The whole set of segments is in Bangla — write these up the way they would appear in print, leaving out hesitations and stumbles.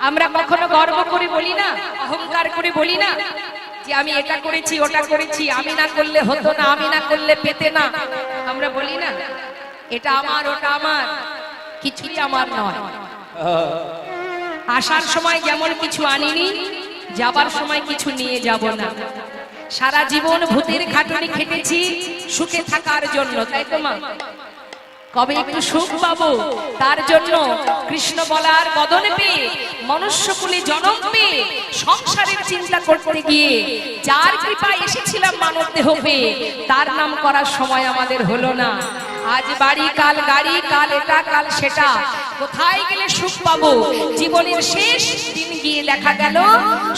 আমরা কখনো গর্ব করে বলি না, অহংকার করে বলি না যে আমি এটা করেছি ওটা করেছি, আমি না করলে হতো না, আমি না করলে পেতে না। আমরা বলি না এটা আমার ওটা আমার, কিছুই আমার নয়। আসার সময় যেমন কিছু আনিনি, যাবার সময় কিছু নিয়ে যাব না। সারা জীবন ভূতের খাটুনি খেটেছি সুখে থাকার জন্য, তাই তো মা? কবে একটু সুখ পাবো তার জন্য কৃষ্ণ বলার বদনে পেয়ে মনুষ্যকুলে জন্ম পেয়ে সংসারের চিন্তা করতে গিয়ে যার কৃপায় এসেছিলাম মানব দেহ পেয়ে, তার নাম করার সময় আমাদের হলো না। আজ বাড়ি কাল গাড়ি, কাল এটা কাল সেটা, কোথায় গেলে সুখ পাবো? জীবনের শেষ দিন গিয়ে দেখা গেল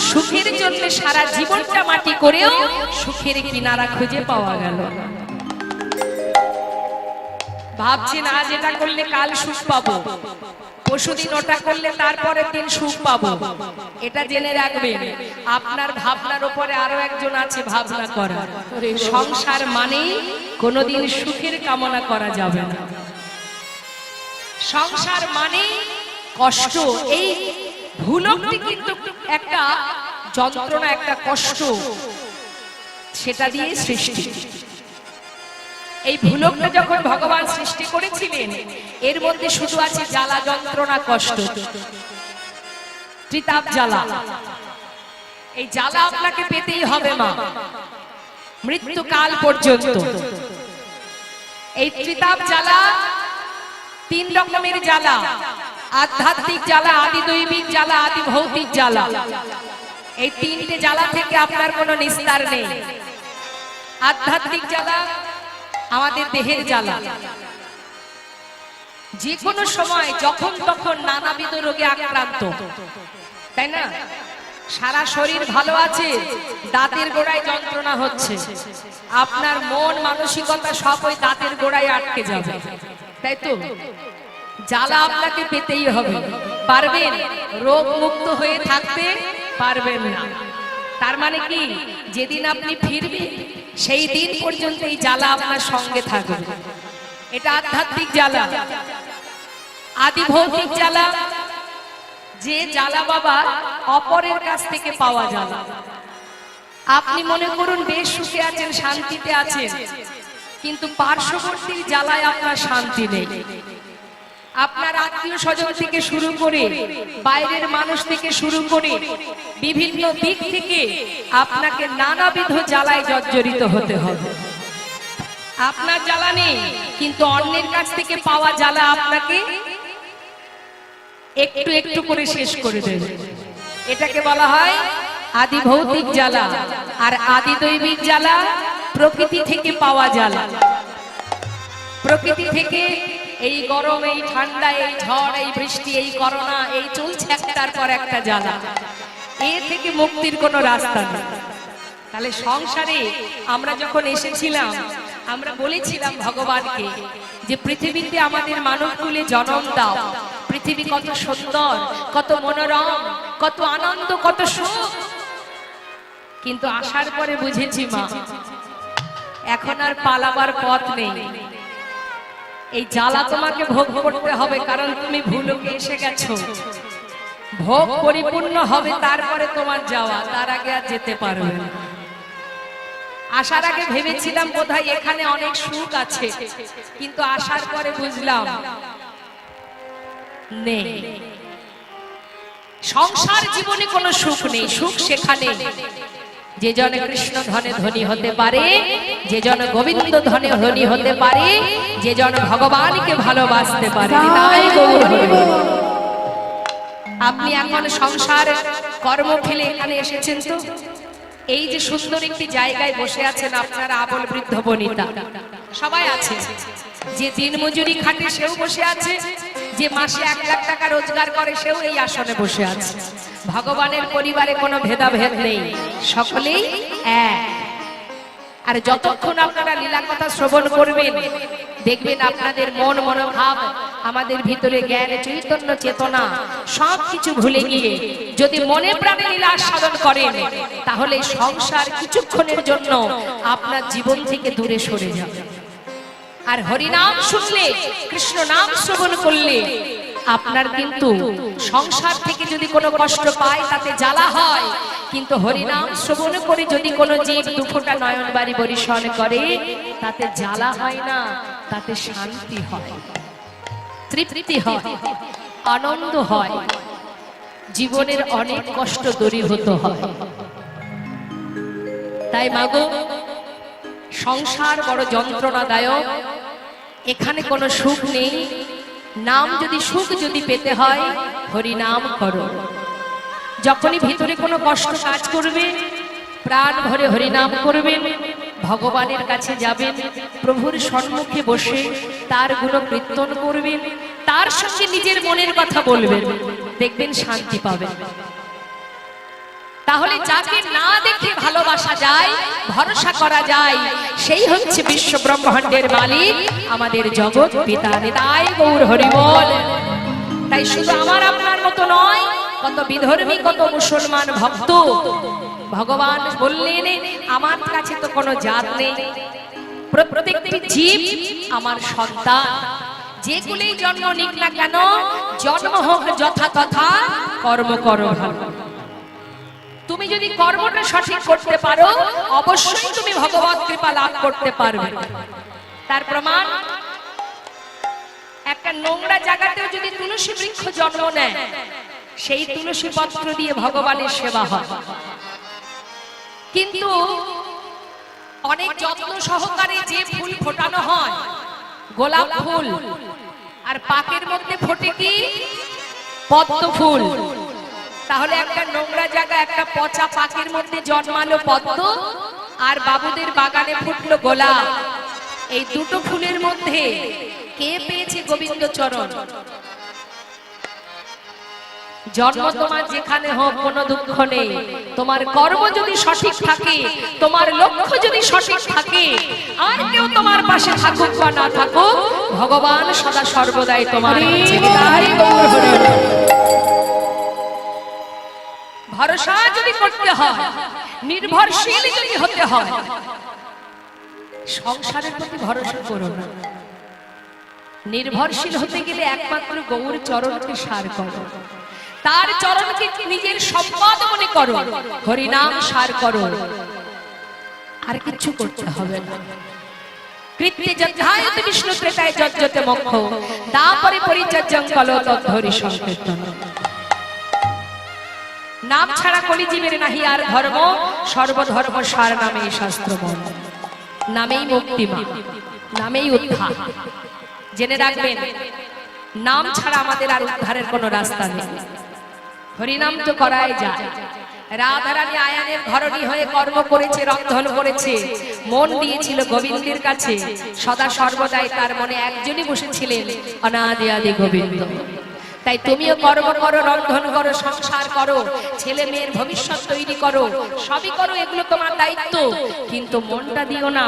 সুখের জন্য সারা জীবনটা মাটি করেও সুখের কিনারা খুঁজে পাওয়া গেল। ভাবছেন আজ এটা করলে কাল সুখ পাবো, পরশুদিন ওটা করলে তারপরের দিন সুখ পাবো। এটা জেনে রাখবেন, আপনার ভাবনার উপরে আরো একজন আছে ভাবনা করা। সংসার মানেই কোনোদিন সুখের কামনা করা যাবে না। সংসার মানে কষ্ট। এই ভুলকটি কিন্তু একটা যন্ত্রণা, একটা কষ্ট, সেটা দিয়ে সৃষ্টি। এই ভুলকটা যখন ভগবান সৃষ্টি করেছিলেন, এর মধ্যে শুধু আছে জ্বালা যন্ত্রণা কষ্ট, ত্রিতাপ জ্বালা। এই জ্বালা আপনাকে পেতেই হবে মা, মৃত্যুকাল পর্যন্ত। এই ত্রিতাপ জ্বালা তিন রকমের জ্বালা: আধ্যাত্মিক জ্বালা, আদি দৈবিক জ্বালা, আদি ভৌতিক জ্বালা। এই তিনটে জ্বালা থেকে আপনার কোনো নিস্তার নেই। আধ্যাত্মিক জ্বালা আমাদের দেহের জ্বালা। যে কোনো সময় যখন তখন নানাবিধ রোগে আক্রান্ত, তাই না? সারা শরীর ভালো আছে, দাঁতের গোড়ায় যন্ত্রণা হচ্ছে, আপনার মন মানসিকতা সব ওই দাঁতের গোড়ায় আটকে যাবে, তাই তো? জ্বালা আপনাকে পেতেই হবে। পারবেন রোগ মুক্ত হয়ে থাকতে? পারবেন না। তার মানে কি, যেদিন আপনি ফিরবেন সেই দিন পর্যন্ত এই জ্বালা আপনার সঙ্গে থাকবে। এটা আধ্যাত্মিক জ্বালা। আদি ভৌতিক জ্বালা, যে জ্বালা বাবা অপরের কাছ থেকে পাওয়া জ্বালা। আপনি মনে করুন বেশ সুখে আছেন, শান্তিতে আছেন, কিন্তু পার্শ্ববর্তীর জ্বালায় আপনার শান্তি নেই। আপনার আত্মীয় স্বজন থেকে শুরু করে বাইরের মানুষ থেকে শুরু করে বিভিন্ন দিক থেকে আপনাকে নানাবিধ জ্বালায় জর্জরিত হতে হবে। আপনার জ্বালা নেই, কিন্তু অন্যের কাছ থেকে পাওয়া জ্বালা আপনাকে একটু একটু করে শেষ করে দেবে। এটাকে বলা হয় আদি ভৌতিক জ্বালা। আর আদি দৈবিক জ্বালা প্রকৃতি থেকে পাওয়া জ্বালা। প্রকৃতি থেকে এই গরম, এই ঠান্ডা, এই ঝড়, এই বৃষ্টি, এই করোনা, এই চলছে একটার পর একটা জ্বালা। এ থেকে মুক্তির কোনো রাস্তা নেই। তাহলে সংসারে আমরা যখন এসেছিলাম, আমরা বলেছিলাম ভগবানকে যে পৃথিবীতে আমাদের মানবকুলে জন্ম দাও। পৃথিবী কত সুন্দর, কত মনোরম, কত আনন্দ, কত সুখ। কিন্তু আসার পরে বুঝেছি মা, এখন আর পালাবার পথ নেই। এই জ্বালা তোমাকে ভোগ করতে হবে, কারণ তুমি ভুলকে এসে গেছো। ভোগ পরিপূর্ণ হবে তারপরে তোমার যাওয়া, তার আগে আর যেতে পারবে না। আসার আগে ভেবেছিলাম বোধহয় এখানে অনেক সুখ আছে, কিন্তু আসার পরে বুঝলাম নেই। সংসার জীবনে কোনো সুখ নেই। সুখ সেখানে যে জন কৃষ্ণ ধনে ধনী হতে পারে, যে জন গোবিন্দ ধনে ধনী হতে পারে, যে জন ভগবানকে ভালোবাসতে পারে। আপনি এখন সংসার কর্ম ফেলে এখানে এসেছেন, তো এই যে সুন্দর একটি জায়গায় বসে আছেন আপনারা আবল বৃদ্ধ বনিতা সবাই আছে। যে দিন মজুরি খাটে সেও বসে আছে, যে মাসে 1 লাখ টাকা রোজগার করে সেও এই আসনে বসে আছে। ভগবানের পরিবারে কোনো ভেদাভেদ নেই, সকলেই এক। আর যতক্ষণ আপনারা লীলা কথা শ্রবণ করবেন, দেখবেন আপনাদের মন মনোভাব, আমাদের ভিতরে জ্ঞান চৈতন্য চেতনা সবকিছু ভুলে গিয়ে যদি মনে প্রাণে লীলা আস্বাদন করেন, তাহলে সংসার কিছুক্ষণের জন্য আপনার জীবন থেকে দূরে সরে যাবে। আর হরিনাম শুনলে, কৃষ্ণ নাম শ্রবণ করলে আপনার কিন্তু সংসার থেকে যদি কোনো কষ্ট পায় তাতে জ্বালা হয়, কিন্তু হরিনাম শ্রবণ করে যদি কোনো জীব দুফোঁটা নয়ন বাড়ি বরিশন করে তাতে জ্বালা হয় না, তাতে শান্তি হয়, তৃপ্তি হয়, আনন্দ হয়, জীবনের অনেক কষ্ট দূরীভূত হয়। তাই মাগো, সংসার বড় যন্ত্রণাদায়ক, এখানে কোনো সুখ নেই। নাম যদি সুখ যদি পেতে হয়, হরি নাম করো। যখনই ভিতরে কোনো কষ্ট কাজ করবে, প্রাণ ভরে হরি নাম করবেন, ভগবানের কাছে যাবেন, প্রভুর সম্মুখে বসে তার গুণকীর্তন করবেন, তার সঙ্গে নিজের মনের কথা বলবেন, দেখবেন শান্তি পাবেন। তাহলে যাকে না দেখে ভালোবাসা যায়, ভরসা করা যায়, সেই হচ্ছে বিশ্ব ব্রহ্মাণ্ডের মালিক, আমাদের জগৎ পিতা। নিতাই গৌর হরি বল। তাই শুধু আমার আপনার মতো নয়, কত বিধর্মী, কত মুসলমান ভক্ত, ভগবান বললেন আমার কাছে তো কোনো জাত নেই, প্রত্যেকটি জীব আমার সন্তান, যেগুলোই জন্ম নিক না কেন, জন্ম হোক যথা তথা, কর্ম করো ভালো। তুমি যদি কর্মটা সঠিক করতে পারো, অবশ্যই তুমি ভগবত কৃপা লাভ করতে পারবে। তার প্রমাণ, একটা নোংরা জায়গাতেও যদি তুলসী বৃক্ষ জন্ম নেয়, সেই তুলসী পত্র দিয়ে ভগবানের সেবা হয়। কিন্তু অনেক যত্ন সহকারে যে ফুল ফোটানো হয়, গোলাপ ফুল, আর পাকের মধ্যে ফোটে কি পদ্ম ফুল। তাহলে একটা নোংরা জায়গা, একটা পচা পাকের মধ্যে জন্মালো পদ্ম, আর বাবুদের বাগানে ফুটলো গোলাপ। এই দুটো ফুলের মধ্যে কে পেয়েছে গোবিন্দ চরণ? জন্ম তোমার যেখানে হোক কোনো দুঃখ নেই, তোমার কর্ম যদি সঠিক থাকে, তোমার লক্ষ্য যদি সঠিক থাকে, আর কেউ তোমার পাশে থাকুক বা না থাকুক, ভগবান সদা সর্বদাই তোমার ভরসা যদি করতে হয়, নির্ভরশীল যদি হতে হয়, সংসারের প্রতি ভরসা করো না। নির্ভরশীল হতে গেলে একমাত্র গৌর চরণকে সার করো, তার চরণকে নিজের সম্পদ মনে করো, হরিনাম সার করো, আর কিছু করতে হবে না। কৃত্যে যথায়তে বিষ্ণু ত্রেতায় যজ্জতে মোক্ষ, তারপরে পরিচর্যং কলো তদ্ধরি সংকীর্তন। নাম ছাড়া কলিজীবের নাহি আর ধর্ম, সর্বধর্ম সার নামেই শাস্ত্র মন। নামেই মুক্তি মা, নামেই উদ্ধার। জেনে রাখবেন, নাম ছাড়া আমাদের আর উদ্ধারের কোনো রাস্তা নেই। হরিনাম তো করাই যায়। রাধারানী আয়ানের ধরণী হয়ে কর্ম করেছে, রন্ধন করেছে, মন দিয়েছিল গোবিন্দের কাছে, সদা সর্বদাই তার মনে একজনই বসেছিলেন, অনাদি আদি গোবিন্দ। তাই তুমিও কর্ম করো, রন্ধন করো, সংসার করো, ছেলে মেয়ের ভবিষ্যৎ তৈরি করো, সবই করো, এগুলো তোমার দায়িত্ব, কিন্তু মনটা দিও না।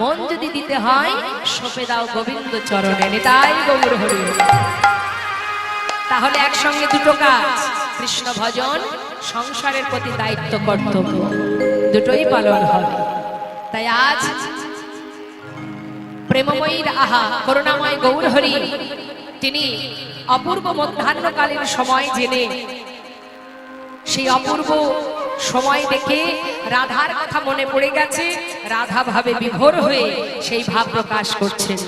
মন যদি দিতে হয়, সঁপে দাও গোবিন্দ চরণে। নিতাই গৌর হরি। তাহলে একসঙ্গে দুটো কাজ, কৃষ্ণ ভজন, সংসারের প্রতি দায়িত্ব কর্তব্য, দুটোই পালন হবে। তাই আজ প্রেমময়ীর আহা করুণাময় গৌর হরি, তিনি অপূর্ব মধ্যাহ্নকালীন সময় জেনে, সেই অপূর্ব সময় দেখে রাধার কথা মনে পড়ে গেছে, রাধা ভাবে বিভোর হয়ে সেই ভাব প্রকাশ করছেন।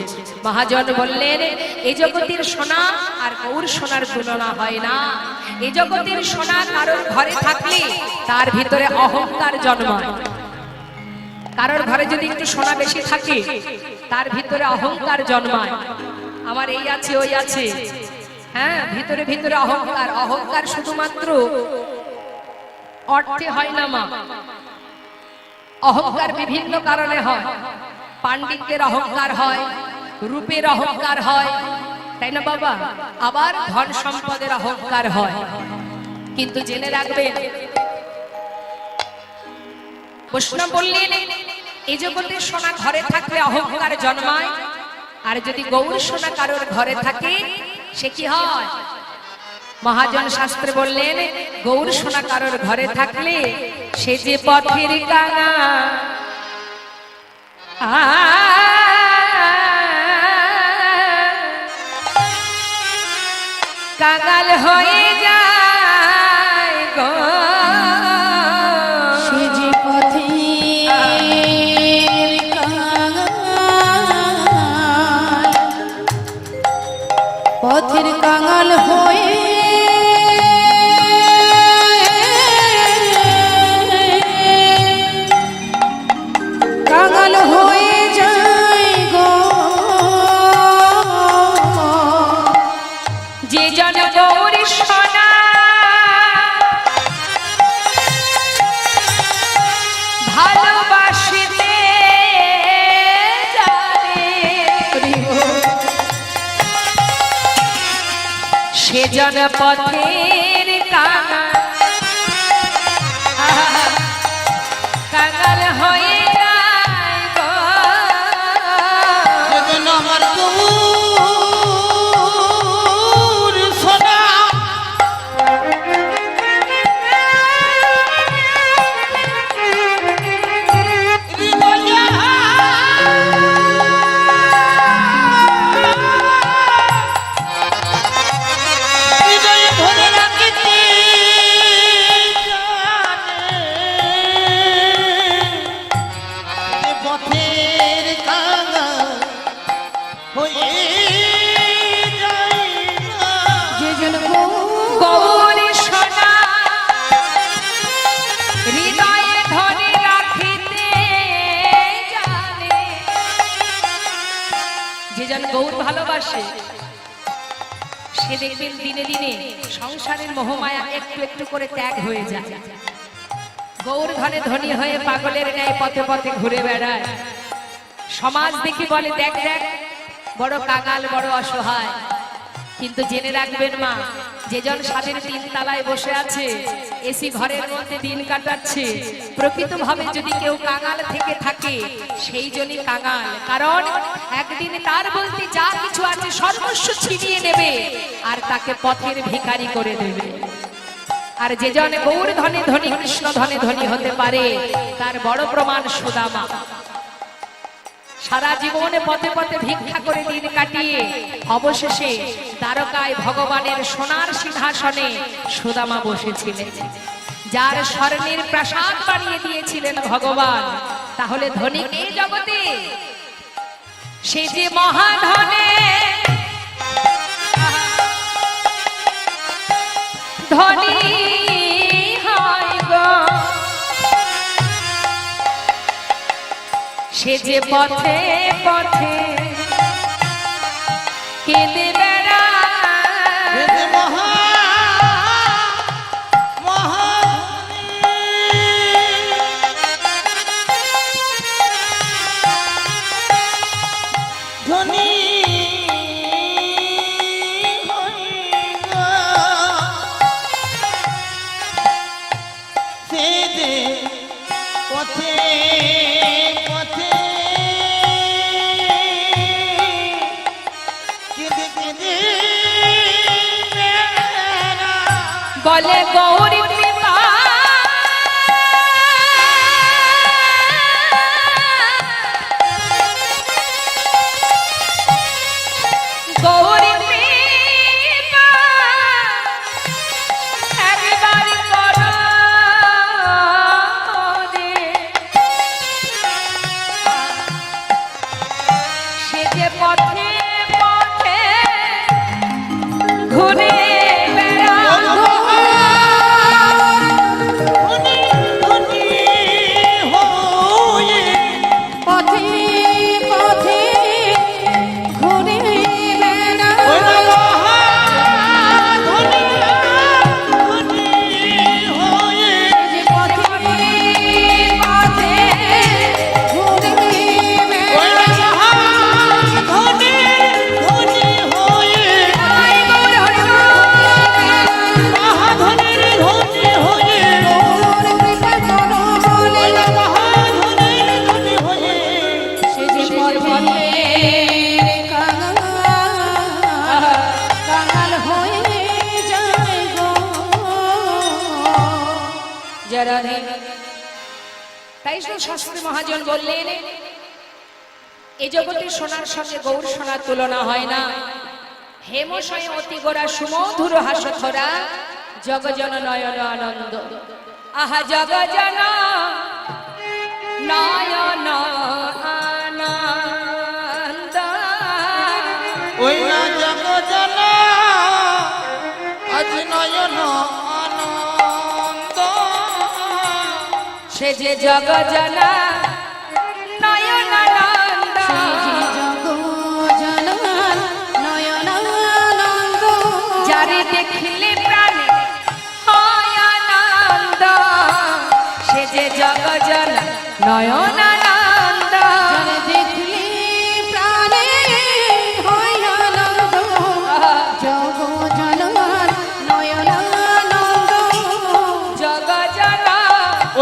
মহাজন বললেন, এই জগতের সোনা আর গৌর সোনার তুলনা হয় না। এই জগতের সোনা কারোর ঘরে থাকলে তার ভিতরে অহংকার জন্মায়। কারোর ঘরে যদি একটু সোনা বেশি থাকে, তার ভিতরে অহংকার জন্মায়, আমার এই আছে ওই আছে। হ্যাঁ, ভিতরে ভিতরে অহংকার। অহংকার শুধুমাত্র অর্থে হয় না মা, অহংকার বিভিন্ন কারণে হয়। পাণ্ডিত্যের অহংকার হয়, রূপের অহংকার হয়, তাই না বাবা? আবার ধন সম্পদের অহংকার হয়। কিন্তু জেনে রাখবেন, বৈষ্ণব বললেন, এই জগতের সোনা ঘরে থাকলে অহংকার জন্মায়, আর যদি গৌর সোনা কারোর ঘরে থাকে, সে কি হয়? মহাজন শাস্ত্রে বললেন, গৌর সোনা কারোর ঘরে থাকলে সে যে পথের কাঙা, কাঙাল হয়ে যায় গো সে যে পথের কাঙাল, পথের কাঙাল হয়ে কাঙাল হয়ে যায় গো যে জন গৌর সোনা ভালোবাসিতে জানে সে জন পথের কাঙাল কাঙাল হয়ে যায় গো যেন আমার গৌর সোনা হৃদয়ে ধরে রাখিতে জানে, যে পথের কাঙাল হয়ে যায় না। যে জন গৌর সোনা হৃদয়ে ধরে রাখিতে জানে যে জন গৌর ভালোবাসে সে দেখবেন দিনে দিনে সংসারের মোহমায়া একটু একটু করে ত্যাগ হয়ে যায়। গৌর ধনে ধনী হয়ে পাগলের ন্যায় পথে পথে ঘুরে বেড়ায়। সমাজ দেখি বলে দেখ দেখ বড় কাঙাল বড় অসহায়, কিন্তু জেনে রাখবেন মা, যেজন স্বাদের তিন তালায় বসে আছে এসি ঘরের মধ্যে দিন কাটাচ্ছে, প্রকৃতভাবে যদি কেউ কাঙাল থেকে থাকে সেই জনই কাঙাল। কারণ একদিন তার বলতে যা কিছু আছে সর্বস্ব ছিনিয়ে নেবে আর তাকে পথের ভিখারি করে দেবে। আর যেজন গৌর ধনে ধনী কৃষ্ণ ধনে ধনী হতে পারে তার বড় প্রমাণ সুদামা। সারা জীবনে পথে পথে ভিক্ষা করে দিন কাটিয়ে অবশেষে দ্বারকায় ভগবানের সোনার সিংহাসনে সুদামা বসেছিলেন, যার স্বর্ণের প্রাসাদ বানিয়ে দিয়েছিলেন ভগবান। তাহলে ধনী কে জগতে? সে যে মহাধনে ধনী হয় গো, সে যে পথে পথে কেঁদে বেড়ায়। ধনী সে যে পথে পথে কেঁদে কেঁদে বলে গৌরী কৃপা গৌরী কৃপা একবার করো রে। সে যে পথে পথে ঘুরে তাই শাস্ত্রী মহাজন বললেন এ জগতে সোনার সঙ্গে গৌর সোনার তুলনা হয় না। হেমশয় অতি গোরা সুমধুর হাসথরা জগজন নয়ন আনন্দ। আহা জগজন নয়ন আনন্দ। ওই না জগজন আজ নয়ন আনন্দ। সে যে জগজন নয়ন আনন্দ। যারে দেখলে প্রাণে হয় আনন্দ। সে যে জগজন নয়ন আনন্দ। জগজন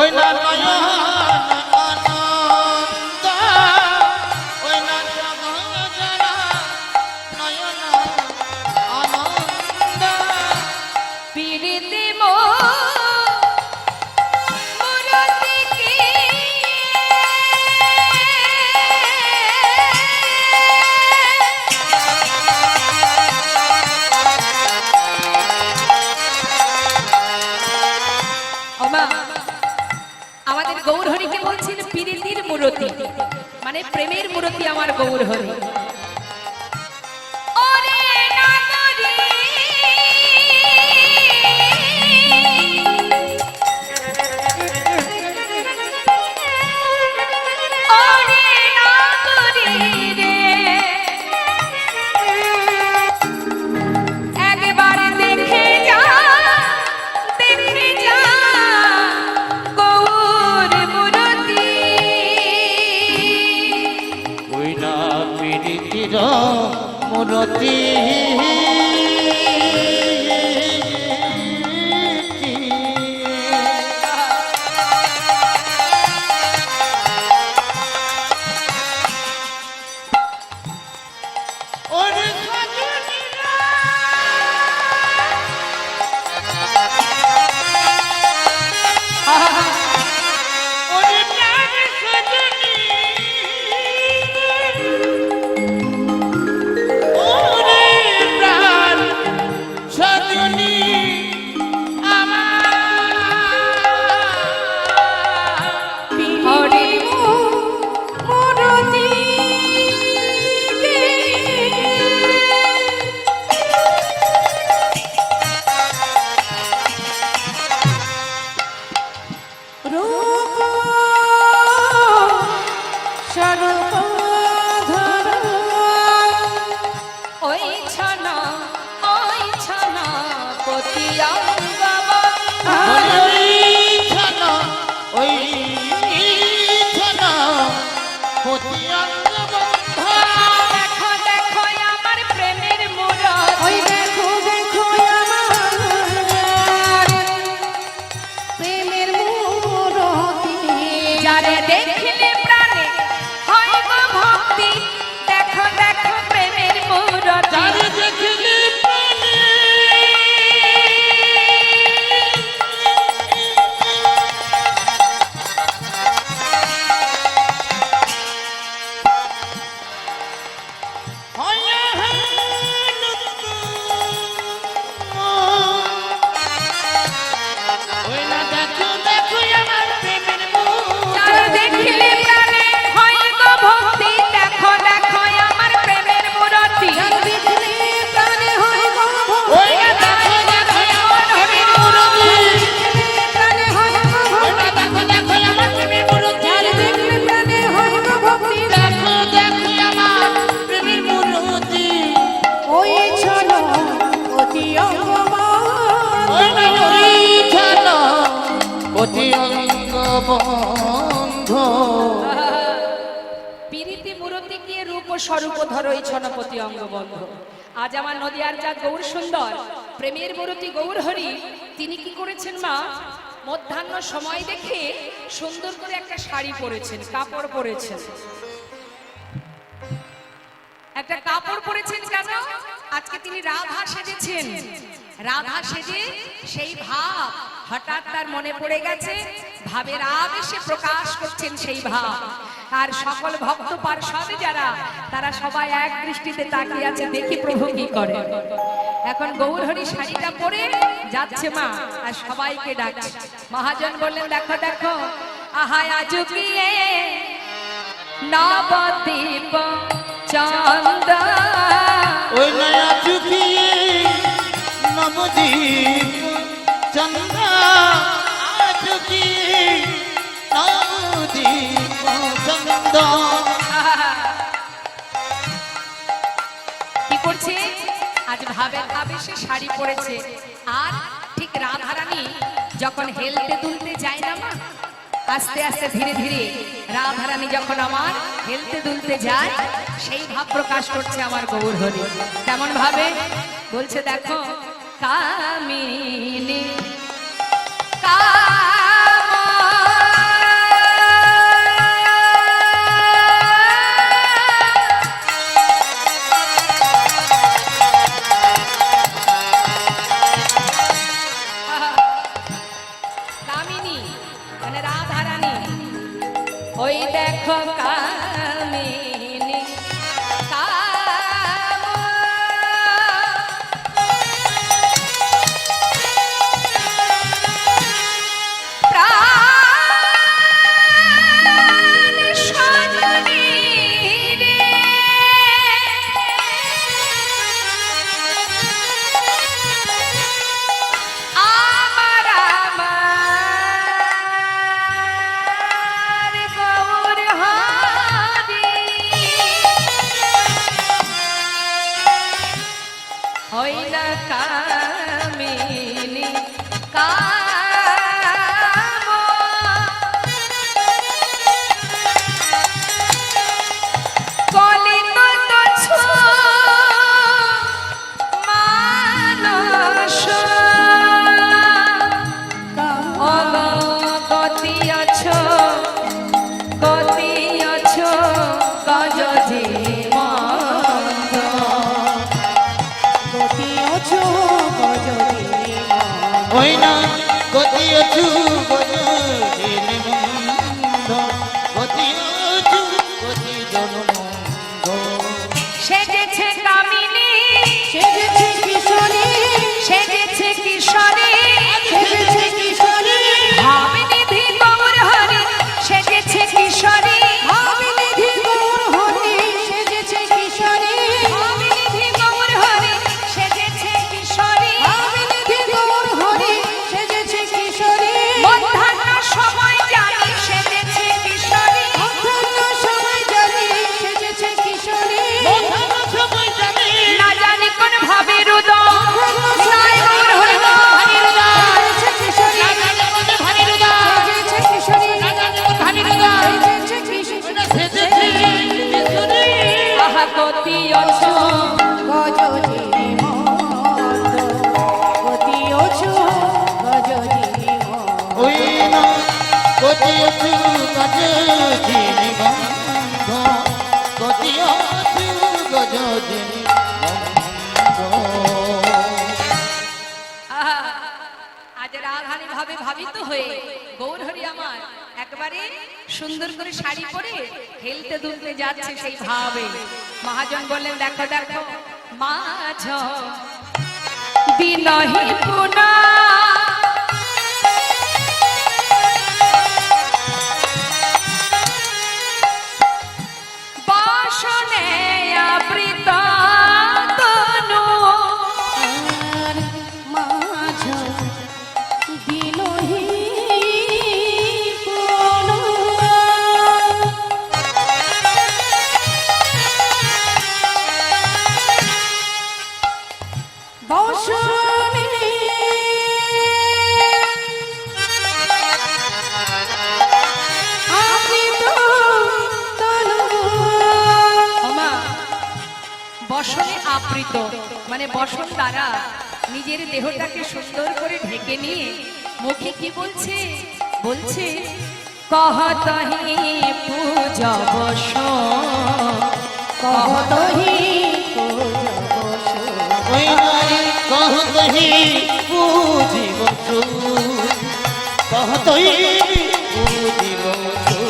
ওই না নয়ন আনন্দ। ওই না জগজন নয়ন আনন্দ। পিরিতি মূরতি কি ওমা আমাদের গৌরহরিকে বলছেন পিরিতির মূরতি, মানে প্রেমের মূরতি আমার গৌরহরি। ওরে নাগরী ওরে নাগরী রে, একবার দেখে যা গৌর মূরতি। ওই না পীড়িতির মূরতি। ওরে সজনীরা, ওরে প্রাণ সজনী, ওরে প্রাণ সজনী আমার। ওরে মূরতি ওই ছানা পতি ওই ছানা, ওই ছানা, পতি অঙ্গবন্ধ। দেখো দেখো আমার প্রেমের মূরতি। যারে দেখলে প্রাণে হয় গো ভক্তি। দেখো দেখো প্রেমের মূরতি। যারে দেখলে প্রাণে হয় আনন্দ। ওই না দেখো দেখো আমার প্রেমের যারে মূরতি। দেখলে প্রাণে হয় গো ভক্তি। দেখো দেখো আমার প্রেমের মূরতি। ওই না দেখো দেখো আমার প্রেমের মূরতি। ওই না দেখো দেখো আমার প্রেমের মূরতি। দেখো দেখো আমার প্রেমের মূরতি। ওই না ওই ছানা, পতি অঙ্গবন্ধ। পিরিতি মূরতি কি রূপ স্বরূপ ধরো এই ছনপতি অঙ্গবন্ধ। আজ আমার নদিয়ার যা গৌর সুন্দর প্রেমের মূরতি গৌর হরি, তিনি কি করেছেন মা, মধ্যাহ্ন সময় দেখে সুন্দর করে একটা শাড়ি পরেছেন, কাপড় পরেছেন। একটা কাপড় পরেছেন কেন? আজকে তিনি রাধা সেজেছেন। রাধা সেজে সেই ভাব হঠাৎ তার মনে পড়ে গেছে, ভাবের আবেশে প্রকাশ করছেন সেই ভাব। আর সকল ভক্ত পার্ষদ যারা তারা সবাই এক দৃষ্টিতে তাকিয়ে আছে, দেখি প্রভু কি করে। এখন গৌরহরি শাড়িটা পরে যাচ্ছে মা, আর সবাইকে ডাকছে। মহাজন বললেন, দেখো দেখো, আহা আজুকিয়ে নবদ্বীপ চন্দ, ওই নয়া চুকিয়ে নবদ্বীপ চন্দ্রা চুকিয়ে নবদ্বীপ চন্দ্র। কি করছে আজ? ভাবে ভাবে সে শাড়ি পরেছে। আর ঠিক রাধারানী যখন হেলতে দুলতে যায় না মা, আস্তে আস্তে ধীরে ধীরে রাধারানী যখন আমার হেলতে দুলতে যায়, সেই ভাব প্রকাশ করছে আমার গৌরহরি। তেমন ভাবে বলছে, দেখো কামিনী কামিনী মানে রাধারানী, ওই দেখো কামিনী কাম, প্রাণ সজনী রে, আমার আমার গৌরহরি, হইল কামিনী কাম, কলিকাত ছো মানস, অগতি আছো গতি আছো গজ জীবন্ত, ওই না গতি অচু গজেন বন্ধ, গতি অচু গতি জনমন্ধ। সেজেছে কামিনী সেজেছে কিশোরী, সেজেছে কিশোরী, সেজেছে কিশোরী, ভাবনিধি গৌরহরি সেজেছে কিশোরী, ভাবনিধি গৌরহরি সেজেছে কিশোরী, ভাবনিধি গৌরহরি সেজেছে কিশোরী, ভাবনিধি গৌরহরি সেজেছে কিশোরী, মধ্যাহ্ন সময় জানি সেজেছে কিশোরী, অধ্যয়ন সময় জানি সেজেছে কিশোরী, মধ্যাহ্ন সময় জানি না জানি কোন ভাবে রুদন, নাই গৌরহরি ভারী রুদন, সেজেছে কিশোরী, ভারী রোদা সেজেছে কিশোরী, ভারী রোদা সেজেছে কিশোরী, সেজেছে কিশোরী। আহা গতি অছো গজজিনি মন্দ, গতি ওছো গজজিনি মন্দ, ওই না গতি অচু গজেন বন্ধ, গতি অচু গজেন বন্ধ। আহা, আজ রাধারানী ভাবে ভাবিত হয়ে গৌরহরি আমার একবারে সুন্দর করে শাড়ি পরে হেলতে দুলতে যাচ্ছে সেই ভাবে। মহাজন বললেন, দেখো দেখো মাঝ বিনহি পুনা, বাসনে আবৃত তনু, আর মাঝ বিলোহি কোনো, বসনে আবৃত তনু, ওমা, বসনে আবৃত মানে বসন দ্বারা নিজের দেহটাকে সুন্দর করে ঢেকে নিয়ে মুখে কি বলছে? বলছে कहतहि पूजब सो कहतहि पूजब सो ওই নারী কহতহি পুজিব সু কহতহি পুজিব সু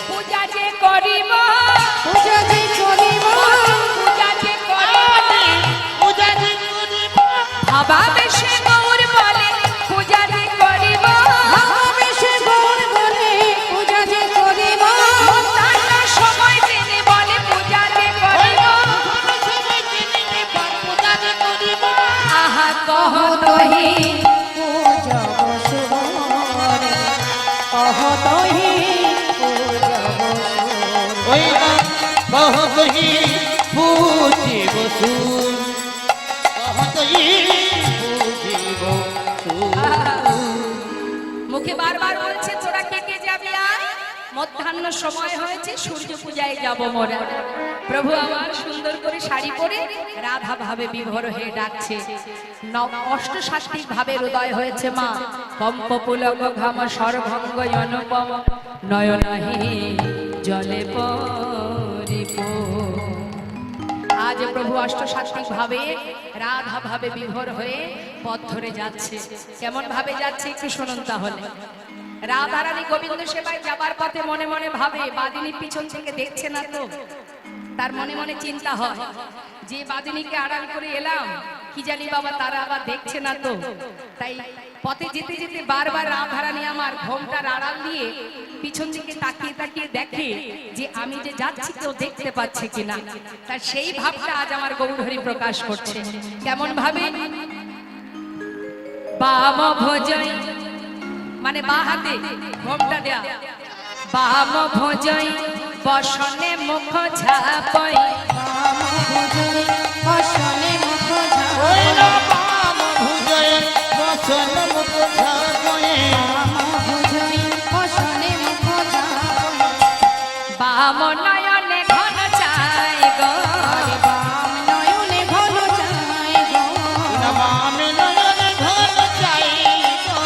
पूजा কহতহি পূজব ওই না কহতহি পূজিব সুর কহতহি পূজিব সুর মুখে বারবার বলছে তোরা কে কে যাবি আয় মধ্যাহ্ন সময় হয়েছে সূর্য পূজায় যাব মোরা প্রভু আমার সুন্দর করে শাড়ি পরে রাধা ভাবে বিভোর হয়ে ডাকছে অষ্টসাত্ত্বিক ভাবে হৃদয় হয়েছে মা কম্প পুলক ঘাম সর্বঙ্গ অনুপম নয়নহি জলে পরিপূর্ণ আজ প্রভু অষ্টসাত্ত্বিক ভাবে রাধা ভাবে বিভোর হয়ে পথ ধরে যাচ্ছে কেমন ভাবে যাচ্ছে একটু শুনুন তাহলে রাধা রানী গোবিন্দ সেবায় যাবার পথে মনে মনে ভাবে বাদিনী পিছন থেকে দেখছে না তো তার মনে মনে চিন্তা হয় যে বাদিনীকে আড়াল করে এলাম কি জানি বাবা তারা আবার দেখছে না তো তাই পথে যেতে যেতে বারবার রাধা রানী আমার ঘোমটার আড়াল দিয়ে পিছন দিকে তাকিয়ে তাকিয়ে দেখে যে আমি যে যাচ্ছি কেউ দেখতে পাচ্ছে কিনা তার সেই ভাবটা আজ আমার গৌরহরি প্রকাশ করছে কেমন ভাবে বাম ভোজই মানে বা হাতে ঘোমটা দেয়া বাম ভোজই বসনে মুখ ঝাপই বসনে মুখ ওই না বাম ভুজয় বসন মুখ ঝাপয়ে বসনে মুখ বাম নয়নে ঘন চাই গো বাম নয়নে ঘন চাই গো না বামে নয়ন ঘন চাই গো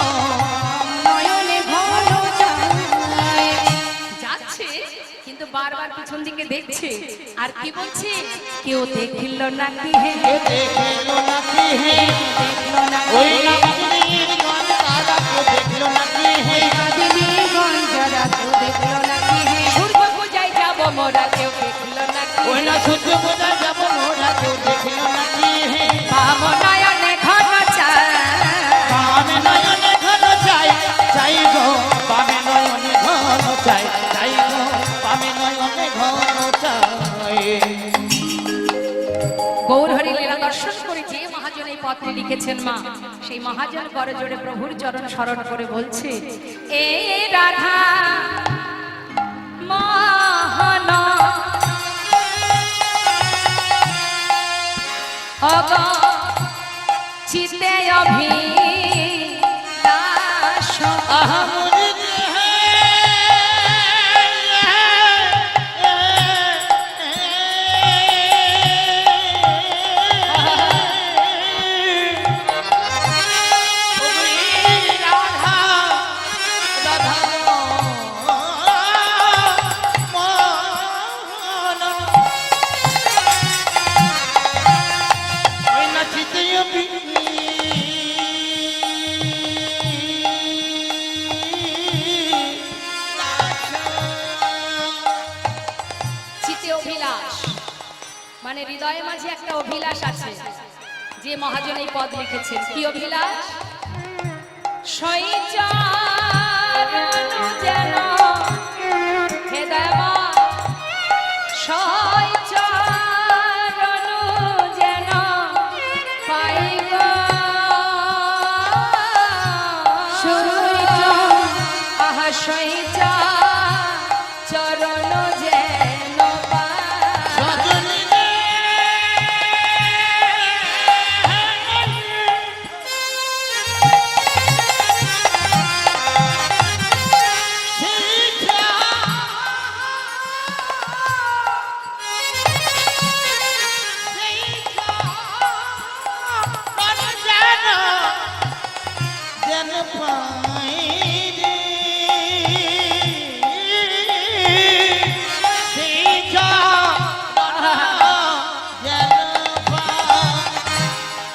নয়নে ঘন চাই যাচ্ছে কিন্তু বারবার পিছন দিকে দেখছে আর কি বলছে কেউ দেখিল নাকি হে কে দেখলো নাকি হে দেখলো না ওই না বাদিনীর গান তারা কে দেখলো নাকি হে দিদি গঞ্জরা তো দেখলো নাকি হে সূর্য পূজায় যাব মোরা কেউ দেখিল নাকি ওই না সূর্য পূজায় যাব মোরা কেউ দেখলো নাকি হে বাম নয়নে ঘন চাই বামে নয়ন ঘন চাই চাই গো বামে নয়ন ঘন চাই চাই গো বামে নয়ন ঘন চাই গৌরহরি লীলা দর্শন করে যে মহাজন এই পত্রে লিখেছেন মা সেই মহাজন করে জোরে প্রভুর চরণ স্মরণ করে বলছে এ রাধা মোহন অগ চিতে অভিলাষ আহামরি চিতে অভিলাষ মানে হৃদয়ে মাঝে একটা অভিলাষ আছে যে মহাজন এই পদ লিখেছেন কি অভিলাষ সইচরণ যেন হে দেবা সইচরণ যেন পাই গো আহা সইচরণ যেন পাই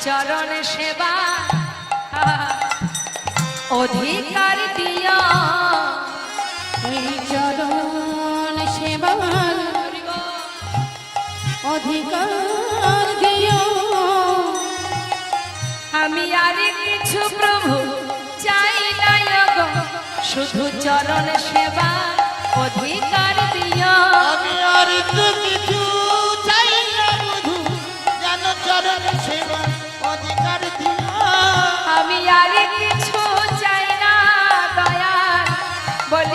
চরণ সেবা অধিকার দিয়া ওই চরণ সেবার অধিকার দিও আমি আর কিছু প্রভু চাই না গো শুধু চরণ সেবা অধিকার দিয়া আমি আর তো কিছু চাই না বধু যেন চরণ সেবা অধিকার দিয়া আমি আর কিছু চাই না দয়াল বল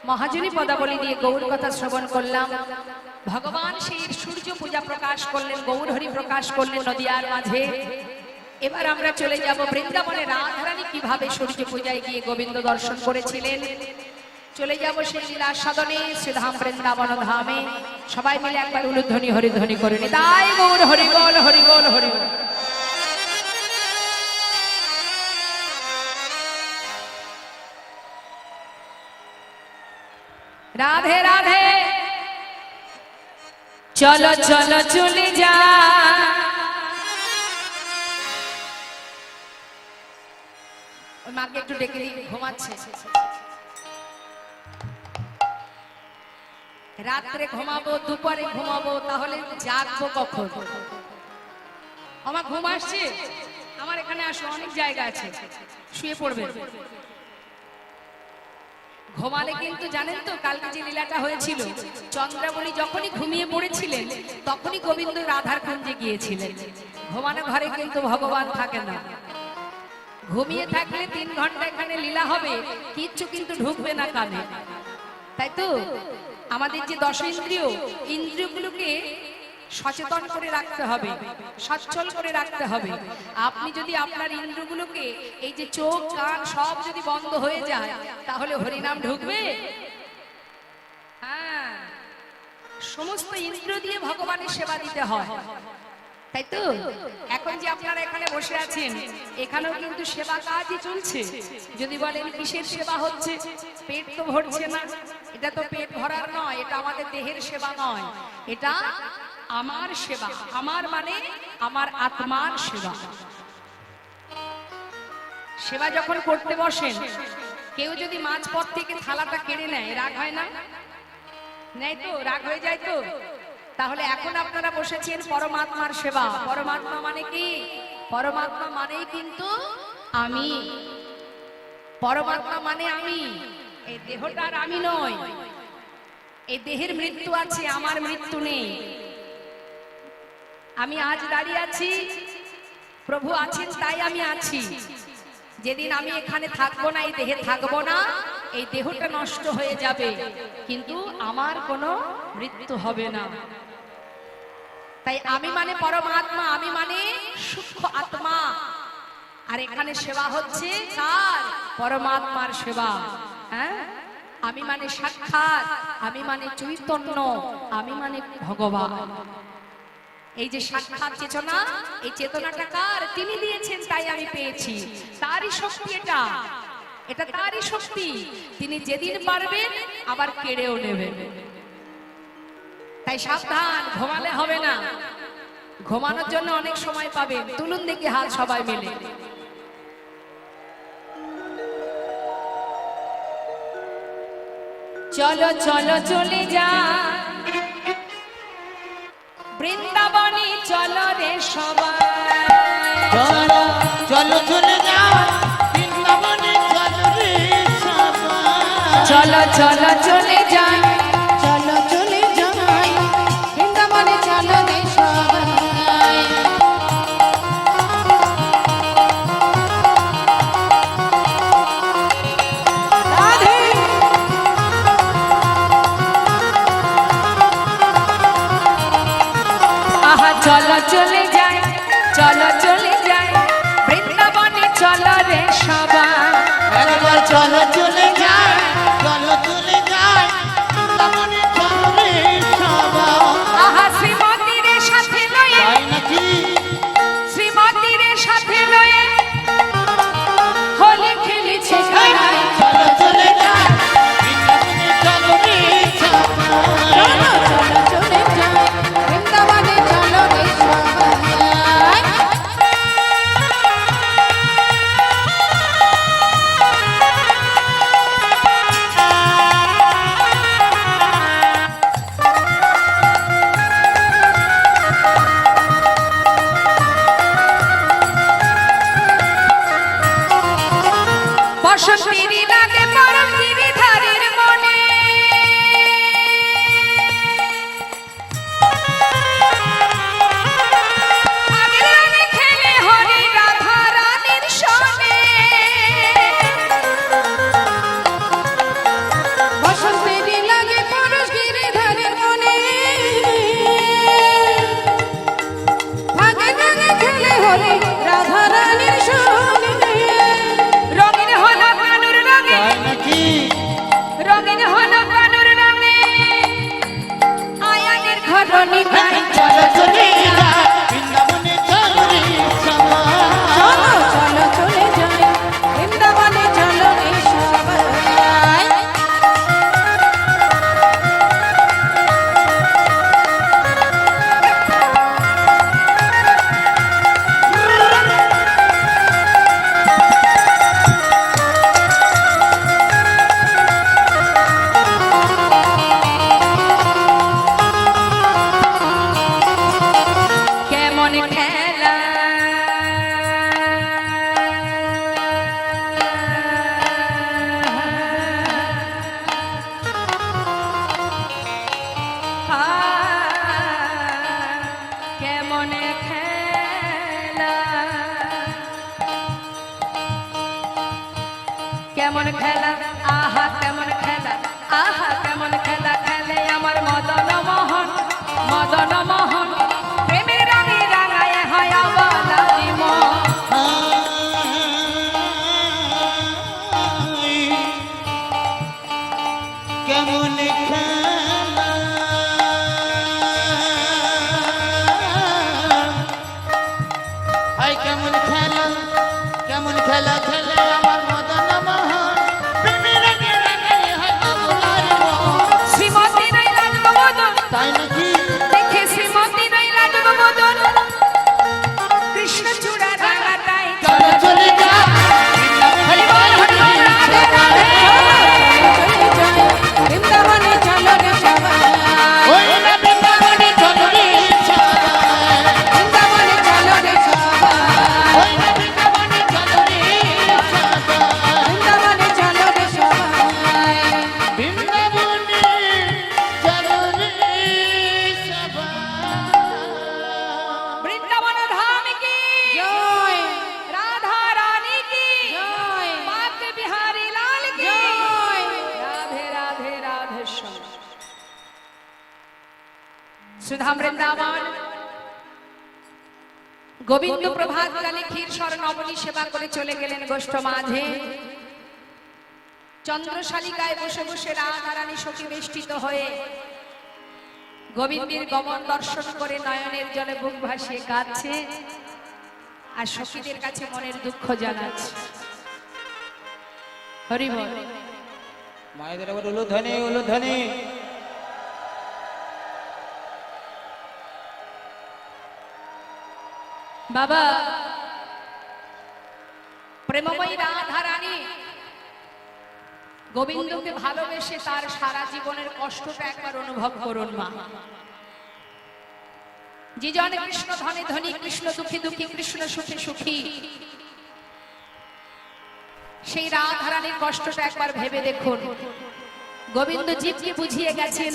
মহাজনী পদাবলী দিয়ে গৌর কথা শ্রবণ করলাম। ভগবান সেই সূর্য পূজা প্রকাশ করলেন, গৌর হরি প্রকাশ করলেন নদিয়ার মাঝে। এবার আমরা চলে যাব বৃন্দাবনে রাধারানী কিভাবে সূর্য পূজায় গিয়ে গোবিন্দ দর্শন করেছিলেন। চলে যাব সেই লীলা সাধনে শ্রীধাম বৃন্দাবন ধামে। সবাই মিলে একবার উলুধ্বনি হরিধ্বনি করে নি, তাই গৌর হরি বল, হরি বল, হরি বল। রাধে রাধে, চলো চলো চলে যা। ওই মাকে একটু ডেকে দিই, ঘুমাচ্ছে। রাত্রে ঘুমাবো, দুপুরে ঘুমাবো, তাহলে জাগবো কখন? আমার ঘুম আসছে, আমার এখানে আসো, অনেক জায়গা আছে, শুয়ে পড়বে। ঘুমালে কিন্তু জানেন তো কালকে যে লীলাটা হয়েছিল, চন্দ্রাবলী যখনই ঘুমিয়ে পড়েছিলেন তখনই গোবিন্দ রাধার কুঞ্জে গিয়েছিলেন। ঘুমানো ঘরে কিন্তু ভগবান থাকে না। ঘুমিয়ে থাকলে 3 ঘন্টা এখানে লীলা হবে, কিচ্ছু কিন্তু ঢুকবে না কানে, তাই তো? আমাদের যে 10 ইন্দ্রিয়, ইন্দ্রিয়গুলোকে সচেতন করে রাখতে হবে, সচ্ছল করে রাখতে হবে। আপনি যদি আপনার ইন্দ্রিয়গুলোকে, এই যে চোখ কান সব যদি বন্ধ হয়ে যায়, তাহলে হরিনাম ঢুকবে? হ্যাঁ, সমস্ত ইন্দ্রিয় দিয়ে ভগবানের সেবা দিতে হয়, তাই তো? এখন যে আপনারা এখানে বসে আছেন, এখানেও কিন্তু সেবা কাজই চলছে। যদি বলেন কিসের সেবা হচ্ছে, পেট তো ভরছে না, এটা তো পেট ভরার নয়, এটা আমাদের দেহের সেবা নয়, এটা আমার সেবা। আমার মানে আমার আত্মার সেবা। সেবা যখন করতে বসেন, কেউ যদি মাঝপথ থেকে থালাটা কেড়ে নেয়, রাগ হয় না? নেই তো, রাগ হয়ে যায় তো। তাহলে এখন আপনারা বসেছেন পরমাত্মার সেবা। পরমাত্মা মানে কি? পরমাত্মা মানেই কিন্তু আমি। পরমাত্মা মানে আমি। এই দেহটার আমি নয়, এই দেহের মৃত্যু আছে, আমার মৃত্যু নেই। আমি আজ দাঁড়িয়ে আছি, প্রভু আছেন তাই আমি আছি। যেদিন আমি এখানে থাকবো না, এই দেহে থাকবো না, এই দেহটা নষ্ট হয়ে যাবে, কিন্তু আমার কোনো মৃত্যু হবে না। তাই আমি মানে পরমাত্মা, আমি মানে সূক্ষ্ম আত্মা। আর এখানে সেবা হচ্ছে কার? পরমাত্মার সেবা। হ্যাঁ, আমি মানে সাক্ষাৎ, আমি মানে চৈতন্য, আমি মানে ভগবান। এই যে সাক্ষাৎ চেতনা, এই চেতনাটা কার? তিনি দিয়েছেন, তাই আমি পেয়েছি। তারই শক্তি এটা, এটা তারই শক্তি। তিনি যেদিন পারবেন আবার কেড়েও নেবেন। তাই সাবধান, ঘুমালে হবে না। ঘুমানোর জন্য অনেক সময় পাবেন। তুলুন দেখি হাত সবাই মিলে। চলো চলো চলে যা বৃন্দাবনে, চলো রে সবাই। চলো চলো চলে যাও বৃন্দাবনে, চলো রে সবাই। চলো চলো চলে যাই, চলো চলে যাই বৃন্দাবনে, চলো রে সবাই। রাধে আহা চলো চলে যাই, চলো চলে যাই বৃন্দাবনে, চলো রে সবাই। একবার চলো চলে যাই, চলো চলে যাই বৃন্দাবনে, চলো রে সবাই। আহা শ্রীমতীর সাথে লয়ে, তাই নাকি? শ্রীমতীর সাথে লয়ে হোলি খেলেছে সবাই। চলো চলে যাই বৃন্দাবনে, চলো রে সবাই। চলো চলো চলে যাই বৃন্দাবনে, চলো রে সবাই। বসন্তের লাগে পরম গিরিধারীর মনে, আগের রানে খেলে হরি রাধা রানীর সনে। বসন্ত কেমন খেলা আহা কেমন খেলা আহা কেমন খেলা খেলে আমার মদন মোহন মদন মোহন প্রেমের রঙে রাঙায় হয় আওয়ালা জীবন। কেমন খেলা কেমন খেলা কেমন খেলা খেলে আমার মদন মোহন প্রেমের রঙে রাঙায় হয় আওয়ালা জীবন। শ্রীমতী নাই রাজবদন তাই নাকি দেখে শ্রীমতী নাই রাজবদন কৃষ্ণচূড়া রাঙাটাই চলো চলে যা হরি বল রাধে রাধে। বৃন্দাবনে চলো রে সবাই ওই না বৃন্দাবনে চলো রে সবাই বৃন্দাবনে চলো রে সবাই ওই না বৃন্দাবনে চলো রে সবাই বৃন্দাবনে চলো রে সবাই বৃন্দাবনে চলো রে সবাই। বৃন্দাবন ধাম কি জয় রাধা রানী কি জয় বাঁক বিহারী লাল কি জয় রাধে রাধে রাধে শ্যাম। সুধা বৃন্দাবন গোবিন্দ প্রভাত কালে ক্ষীর স্বর নবনী সেবা করে চলে গেলেন গোষ্ঠ মাঝে। চন্দ্রশালিকায় বসে বসে রাধারানী সখী বেষ্টিত হয়ে গোবিন্দের গমন দর্শন করে নয়নের জলে বুক ভাসিয়ে কাঁদছে আর সখীদের কাছে মনের দুঃখ জানাচ্ছে। হরি বল। মায়েদের আবার উলুধ্বনি উলুধ্বনি বাবা প্রেমময়ী রাধা রানী গোবিন্দকে ভালোবেসে তার সারা জীবনের কষ্টটা একবার অনুভব করুন মা। যে জন কৃষ্ণ ধনে ধনী কৃষ্ণ দুঃখী দুঃখী কৃষ্ণ সুখে সুখী সেই রাধা রানীর কষ্টটা একবার ভেবে দেখুন। গোবিন্দ জীবকে বুঝিয়ে গেছেন,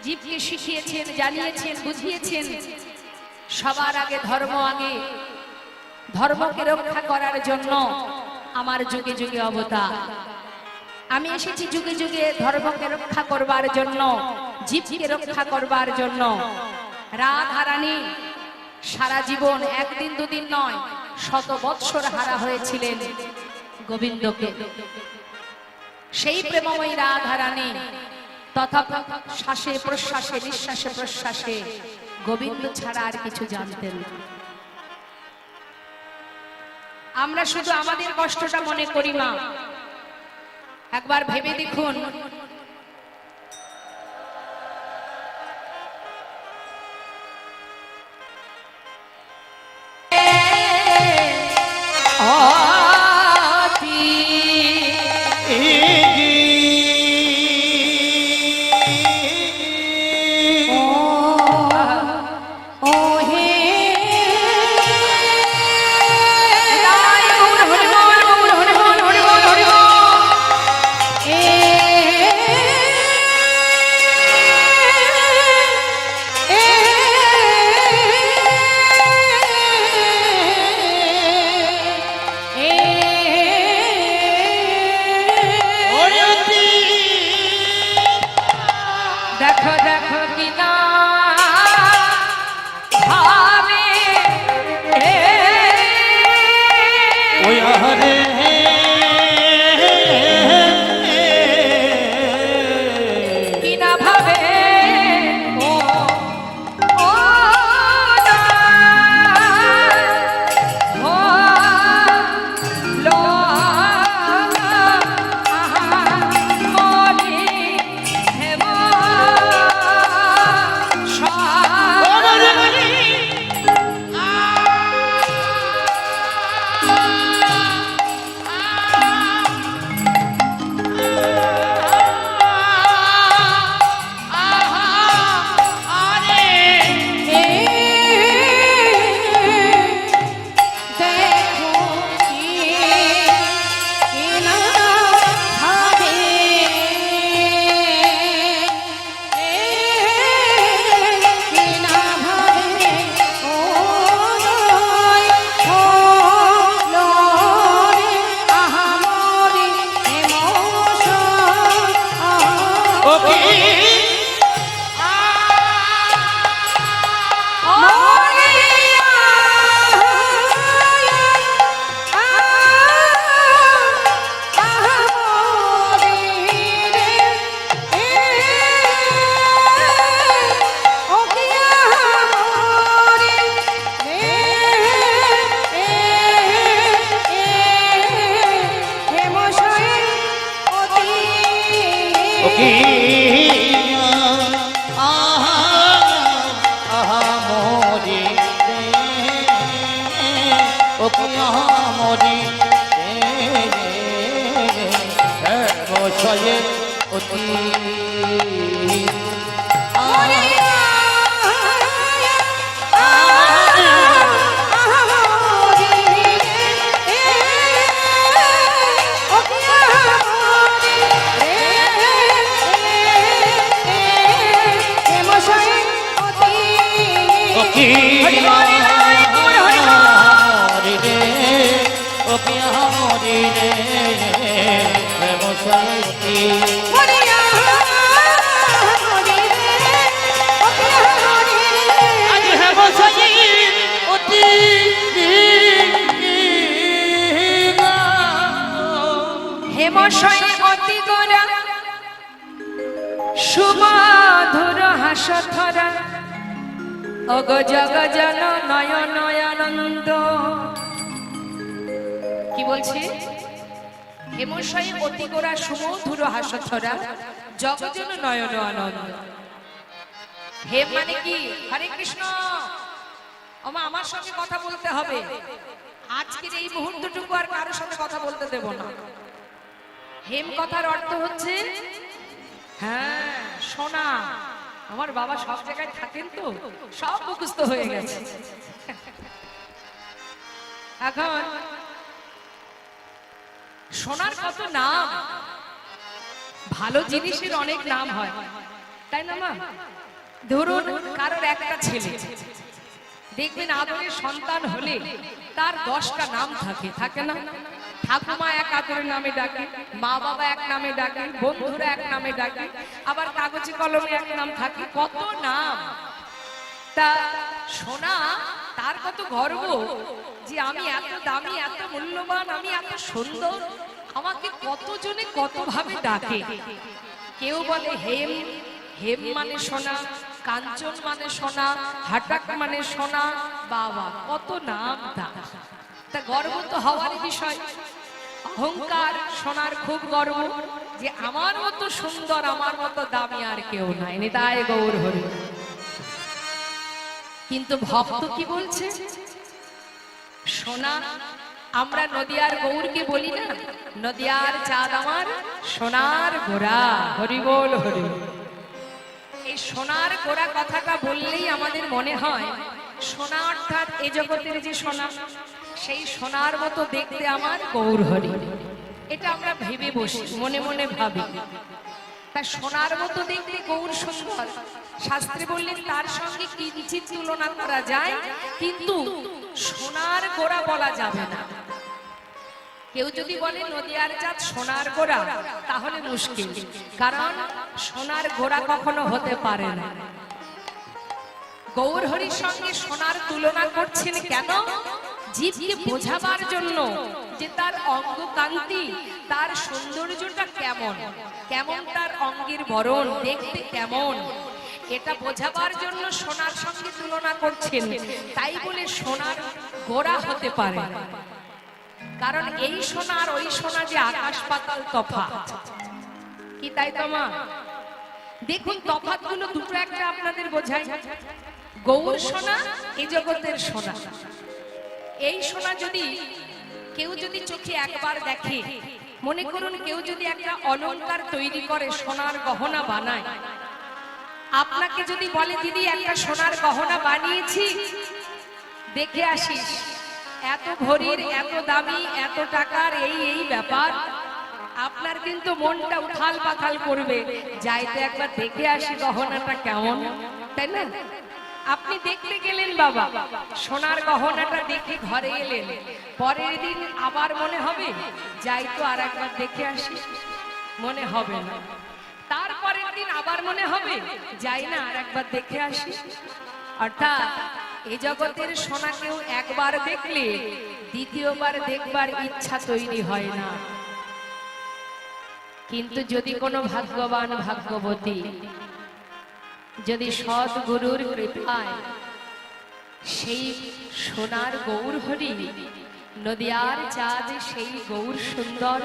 জীবকে শিখিয়েছেন, জানিয়েছেন, বুঝিয়েছেন সবার আগে ধর্ম আগে, ধর্মকে রক্ষা করার জন্য আমার যুগে যুগে অবতার। আমি এসেছি যুগে যুগে ধর্মকে রক্ষা করবার জন্য, জীবকে রক্ষা করবার জন্য। রাধা রানী সারা জীবন একদিন দুদিন নয় শত বৎসর হারা হয়েছিলেন গোবিন্দকে। সেই প্রেমময়ী রাধা রানী তথা শ্বাসে প্রশ্বাসে নিঃশ্বাসে প্রশ্বাসে গোবিন্দ ছাড়া আর কিছু জানতেন না। আমরা শুধু আমাদের কষ্টটা মনে করি না, একবার ভেবে দেখুন ও হে দেখো দেখো কিনা ভাবে ওই হরে কিনা ভাবে ও ও না ও লো আহা মরি হেম আহা মরি রে ও মরি রে বসয়ে অতি হেমশয় অতি গোরা সুমধুর হাসথরা অগ জগ জন নয়ন আনন্দ। কি বলছি? হেমশয় অতি গোরা সুমধুর হাসথরা জগজন নয়ন আনন্দ। হেম মানে কি? হরে কৃষ্ণ। ওমা আমার সঙ্গে কথা বলতে হবে। আজকের এই মুহূর্তটুকু আর কারোর সাথে কথা বলতে দেব না। হেম কথার অর্থ হচ্ছে হ্যাঁ সোনা। আমার বাবা সব জায়গায় থাকেন তো সব মুখস্থ হয়ে গেছে। এখন সোনার কত নাম, ভালো জিনিসের অনেক নাম হয় তাই না মা? ধরুন কারোর একটা ছেলে, দেখবেন আদরের সন্তান হলে তার 10টা নাম থাকে, থাকে না? ঠাকুমা এক আদরের নামে ডাকে, মা বাবা এক নামে ডাকে, বন্ধুরা এক নামে ডাকে, আবার কাগজে কলমে এক নাম থাকে, কত নাম। তা সোনা তার কত গর্ব যে আমি এত দামি, এত মূল্যবান, আমি এত সুন্দর, আমাকে কতজনে কত ভাবে ডাকে। কেউ বলে হেম, হেম মানে সোনা, কাঞ্চন মানে সোনা, হাটাক মানে সোনা, বাবা কত নাম তার। তা গর্ব তো হওয়ার বিষয়। অহংকার সোনার খুব গর্ব যে আমার মতো সুন্দর, আমার মতো দামি আর কেউ নাই, নিতাই গৌর হরি। কিন্তু ভক্ত কি বলছে? সোনা, আমরা নদিয়ার গৌরকে বলি না, নদিয়ার চাঁদ আমার সোনার গোরা, হরি বল হরি। এই সোনার গোরা কথাটা বললেই আমাদের মনে হয় সোনা অর্থাৎ এই জগতের যে সোনা, সেই সোনার মতো দেখতে আমার গৌর হরি। এটা আমরা ভেবে বসি, মনে মনে ভাবি। তা সোনার মতো দেখতে গৌর সুন্দর, শাস্ত্রে বললেন তার সঙ্গে কিঞ্চিত তুলনা করা যায়, কিন্তু সোনার গোরা বলা যাবে না। কেউ যদি বলে নদিয়ার চাঁদ সোনার গোরা, তাহলে মুশকিল, কারণ সোনার গোরা কখনো হতে পারে না। গৌর হরির সঙ্গে সোনার তুলনা করছেন কেন? জীবকে বোঝাবার জন্য যে তার অঙ্গ কান্তি, তার সৌন্দর্যটা কেমন, কেমন তার অঙ্গের বরণ, দেখতে কেমন, এটা বোঝাবার জন্য সোনার সঙ্গে তুলনা করছেন। তাই বলে সোনার গোরা হতে পারে, কারণ এই সোনা আর ওই সোনা যে আকাশ পাতাল তফাৎ। কি তাই তো মা? দেখুন তফাৎ গুলো দুটো একটা আপনাদের বোঝাই। গৌর সোনা এই জগতের সোনা। এই সোনা যদি কেউ যদি চোখে একবার দেখে, মনে করুন কেউ যদি একটা অলংকার তৈরি করে, সোনার গহনা বানায়, আপনাকে যদি বলে দিদি একটা সোনার গহনা বানিয়েছি, দেখে আসিস, এত ভরির, এত দামি, এত টাকার, এই এই ব্যাপার, আপনার কিন্তু মনটা উথাল পাথাল করবে, যাইতে একবার দেখে আসি গহনাটা কেমন, তাই না? আপনি দেখতে গেলেন বাবা, সোনার গহনাটা দেখে ঘরে এলেন, পরের দিন আবার মনে হবে যাই তো আর একবার দেখে আসি, মনে হবে না। তারপরের দিন আবার মনে হবে যাই না আর একবার দেখে আসি। অর্থাৎ এই জগতের সোনাকেও একবার দেখলে দ্বিতীয়বার দেখবার ইচ্ছা তৈরি হয় না। কিন্তু যদি কোনো ভাগ্যবান ভাগ্যবতী যদি সৎ গুরুর কৃপায় সেই সোনার গৌর হরি, নদিয়ার চাঁদ সেই গৌর সুন্দর,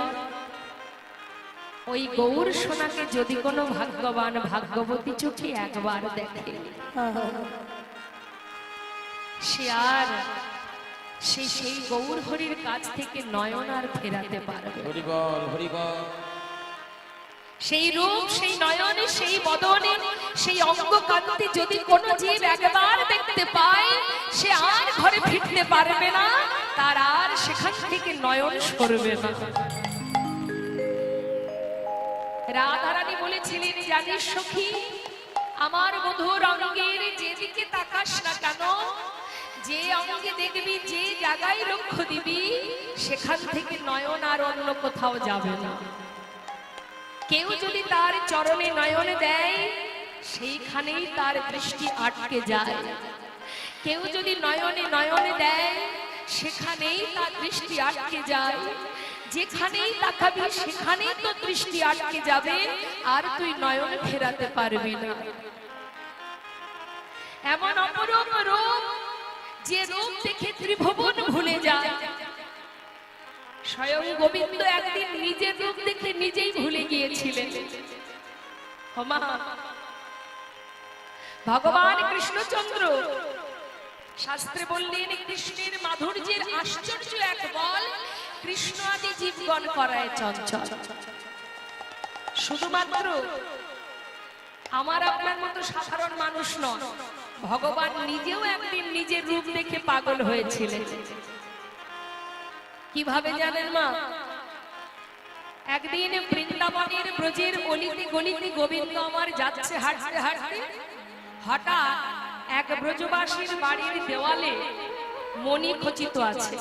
ওই গৌর সোনাকে যদি কোনো ভাগ্যবান ভাগ্যবতী চোখে একবার দেখে, সে আর সেই গৌর হরির কাছ থেকে নয়ন আর ফেরাতে পারবে। হরি বল, হরি বল। সেই রূপ, সেই নয়নে, সেই বদনে, সেই অঙ্গ কান্তি যদি কোনো জীব একবার দেখতে পায়, সে আর ঘরে ফিরতে পারবে না, তার আর সেখান থেকে নয়ন সরবে না। রাধারানী বলেছিলেন, জানিস সখী, আমার মধুর অঙ্গের যেদিকে তাকাস না কেন, যে অঙ্গে দেখবি, যে জায়গায় লক্ষ্য দিবি, সেখান থেকে নয়ন আর অন্য কোথাও যাবে না। কেউ যদি তার চরণে নয়ন দেয়, সেইখানেই তার দৃষ্টি আটকে যায়। কেউ যদি নয়নে নয়নে দেয়, সেখানেই তার দৃষ্টি আটকে যায়। যেখানেই তাকাবি, সেখানেই তো দৃষ্টি আটকে যাবে, আর তুই নয়ন ফেরাতে পারবি না। এমন অপরূপ রূপ, যে রূপ দেখে ত্রিভুবন ভুলে যায়। স্বয়ং গোবিন্দ একদিন নিজের রূপ দেখে নিজেই ভুলে গিয়েছিলেন। ওমা, ভগবান কৃষ্ণচন্দ্র শাস্ত্রে বললেন, কৃষ্ণের মাধুর্যের আশ্চর্য এক বল, কৃষ্ণ আদি জীবগণ করায় চঞ্চল। শুধুমাত্র আমার আপনার মতো সাধারণ মানুষ নয়, ভগবান নিজেও একদিন নিজের রূপ দেখে পাগল হয়েছিলেন। কিভাবে জানেন মা? একদিন বৃন্দাবনের ব্রজের অলিতে গলিতে গোবিন্দ আমার যাচ্ছে হাঁটতে হাঁটতে, হঠাৎ এক ব্রজবাসীর বাড়ির দেওয়ালে মণি খচিত আছে।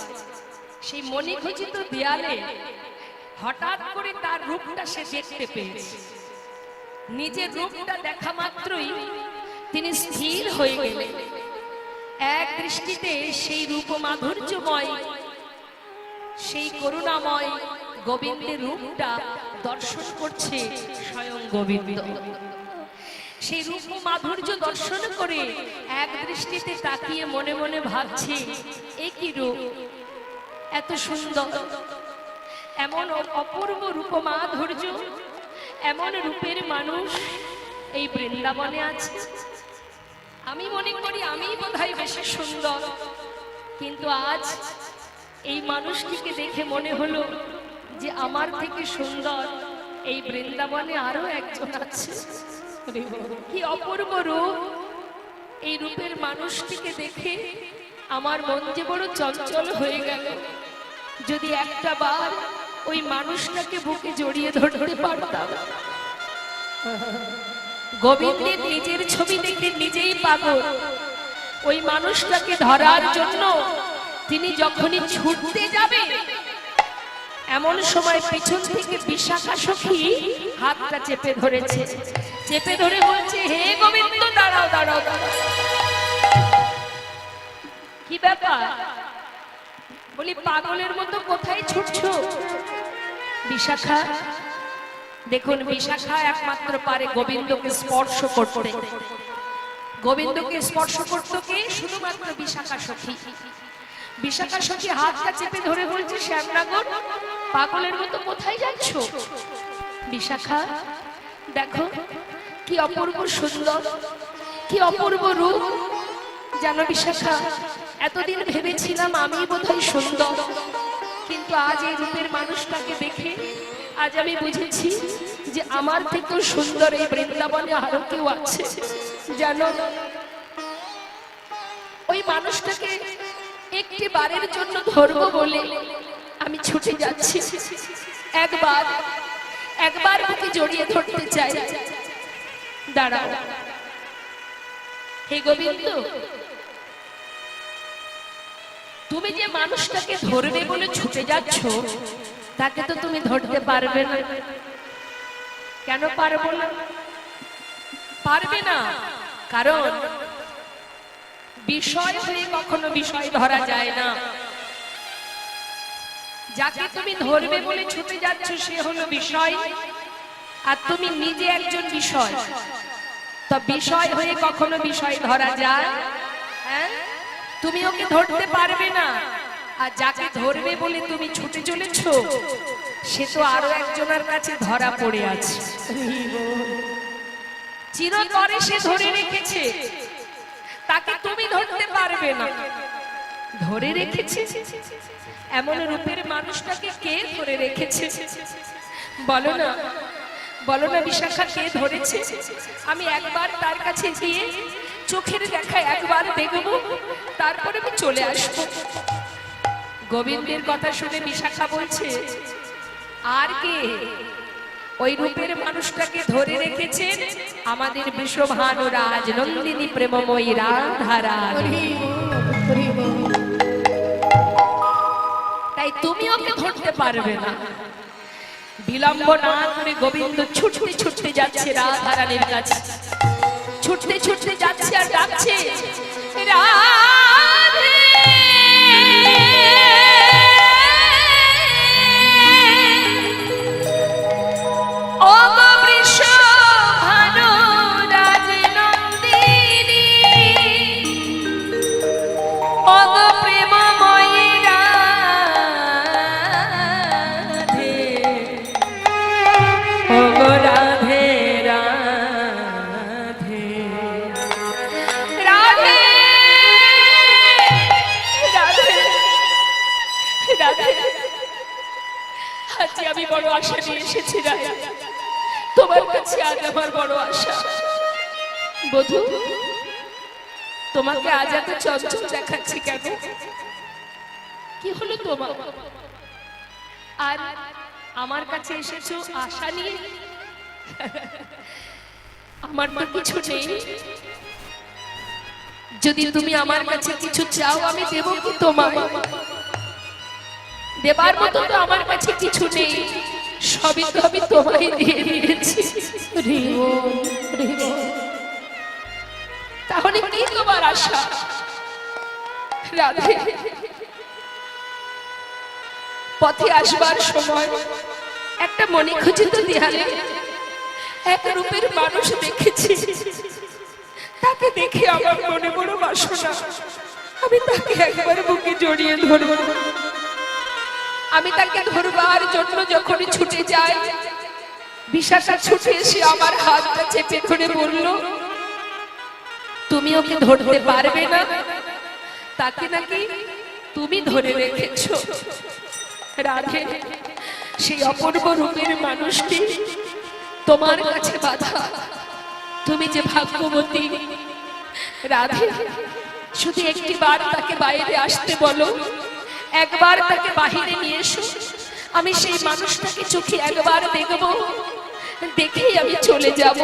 সেই মণি খচিত দেয়ালে হঠাৎ করে তার রূপটা সে দেখতে পেয়েছে। নিজের রূপটা দেখা মাত্রই তিনি স্থির হয়ে গেলেন। এক দৃষ্টিতে সেই রূপ মাধুর্যময়, সেই করুণাময় গোবিন্দের রূপটা দর্শন করছে স্বয়ং গোবিন্দ। সেই রূপ মাধুর্য দর্শন করে এক দৃষ্টিতে তাকিয়ে মনে মনে ভাবছে, এ কি রূপ, এত সুন্দর, এমন অপূর্ব রূপ মাধুর্য, এমন রূপের মানুষ এই বৃন্দাবনে আছে। আমি মনে করি আমি বোধহয় বেশি সুন্দর, কিন্তু আজ এই মানুষটিকে দেখে মনে হলো যে আমার থেকে সুন্দর এই বৃন্দাবনে আরো একজন আছে। কি অপূর্ব রূপ! এই রূপের মানুষটিকে দেখে আমার মন যে বড় চঞ্চল হয়ে গেল। যদি একটা বার ওই মানুষটাকে বুকে জড়িয়ে ধরতে পারতাম। গোবিন্দের নিজের ছবি দেখে নিজেই পাগল। ওই মানুষটাকে ধরার জন্য তিনি যখনই ছুটতে যাবে, এমন সময় পিছন থেকে বিশাখা সখী হাতটা চেপে ধরেছে। চেপে ধরে বলছে, হে গোবিন্দ, দাঁড়াও দাঁড়াও দাঁড়াও। কি ব্যাপার? বলি, পাগলের মতো কোথায় ছুটছো? বিশাখা, দেখুন, বিশাখা একমাত্র পারে গোবিন্দকে স্পর্শ করতে। গোবিন্দকে স্পর্শ করতে কে? শুধুমাত্র বিশাখা সখী। বিশাখা সখী হাতটা চেপে ধরে বলছে, শ্যামনগর, পাগলের মতো কোথায় যাচ্ছ? বিশাখা, দেখো কি অপূর্ব সুন্দর, কি অপূর্ব রূপ। জানো বিশাখা, এতদিন ভেবেছিলাম আমি বোধহয় সুন্দর, কিন্তু আজ এই রূপের মানুষটাকে দেখে আজ আমি বুঝেছি যে আমার থেকেও সুন্দর এই বৃন্দাবনে আরো কেউ আছে। জানো, ওই মানুষটাকে একটি বারের জন্য ধরবো বলে আমি ছুটে যাচ্ছি। একবার ওকে জড়িয়ে ধরতে চাই। দাঁড়াও। হে গোবিন্দ, তুমি যে মানুষটাকে ধরবে বলে ছুটে যাচ্ছ, তাকে তো তুমি ধরতে পারবে না। কেন পারবো না? পারবে না, কারণ বিষয় হয়ে কখনো বিষয় ধরা যায় না। যাকে তুমি ধরবে বলে ছুটে যাচ্ছ সে হলো বিষয়, আর তুমি নিজে একজন বিষয়। তো বিষয় হয়ে কখনো বিষয় ধরা যায়? হ্যাঁ, তুমি ওকে ধরতে পারবে না। আর যাকে ধরবে বলে তুমি ছুটে চলেছো, সে তো আরো একজনের কাছে ধরা পড়ে আছে। চিরতরে সে ধরে রেখেছে, তাকে তুমি ধরতে পারবে না। ধরে রেখেছে এমন রূপের মানুষটাকে কে ধরে রেখেছে? বলো না, বলো না বিশাখা, কে ধরেছে? আমি একবার তার কাছে গিয়ে চোখের দেখা একবার দেখব, তারপরে আমি চলে আসব। গোবিন্দের কথা শুনে বিশাখা বলছে, আর কে? ওই রূপের মানুষটাকে ধরে রেখেছে আমাদের বৃষভানু রাজ নন্দিনী প্রেমময়ী রাধা রানী। তাই তুমি ওকে ধরতে পারবে না। বিলম্ব না করে গোবিন্দ ছুটতে ছুটতে যাচ্ছে রাধা রানীর কাছে। ছুটতে ছুটতে যাচ্ছে আর ডাকছে, রাধে ও গো বৃষভানু রাজ নন্দিনী, ও গো প্রেমময়ী রাধে, ও গো রাধে রাধে রাধে রাধে রাধে। আজ আমি বড় আশা নিয়ে এসেছি রাধা, তোমার কাছে আজ আমার বড় আশা। বধূ, তোমাকে আজ এত চঞ্চল দেখাচ্ছি কেন? কি হলো তোমার? আর আমার কাছে এসেছো আশা নিয়ে? আমার তো কিছু নেই। যদি তুমি আমার কাছে কিছু চাও আমি দেব কি তোমায়? দেবার মতো তো আমার কাছে কিছু নেই, সবই তো আমি তোমায় দিয়ে দিয়েছি। তাহলে কি তোমার আশা? রাধে, পথে আসবার সময় একটা মণিখচিত দেয়ালে এক রূপের মানুষ দেখেছি। তাকে দেখে আমার মনে বড় বাসনা, আমি তাকে একবার বুকে জড়িয়ে ধরব। আমি তাকে ধরবার জন্য যখনই ছুটে যাই, বিশাখা ছুটে এসে আমার হাতটা চেপে ধরে বলল, তুমি ওকে ধরতে পারবে না, তাকে নাকি তুমি ধরে রেখেছো। রাধে, সেই অপূর্ব রূপের মানুষটি তোমার কাছে বাধা। তুমি যে ভাগ্যবতী রাধে, শুধু একটি বার তাকে বাইরে আসতে বলো, একবার তাকে বাহিরে নিয়ে এসো। আমি সেই মানুষটাকে চোখে একবার দেখব, দেখেই আমি চলে যাব।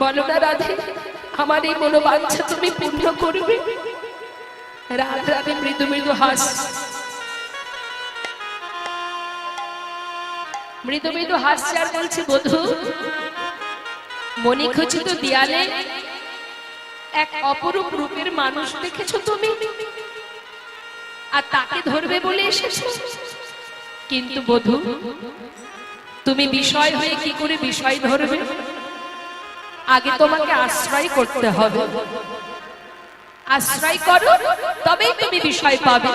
বলো না রাধে, আমার এই মনোবাঞ্ছা তুমি পূর্ণ করবে? রাধে রাধে মৃদু মৃদু হাস, মৃদু মৃদু হাসছে আর বলছে, বধূ, মণিখচিত দেয়ালে এক অপরূপ রূপের মানুষ দেখেছো তুমি, আর তাকে ধরবে বলে এসেছো। কিন্তু বধূ, তুমি বিষয় হয়ে কি করে বিষয় ধরবে? আগে তোমাকে আশ্রয় করতে হবে। আশ্রয় করো, তবেই তুমি বিষয় পাবে।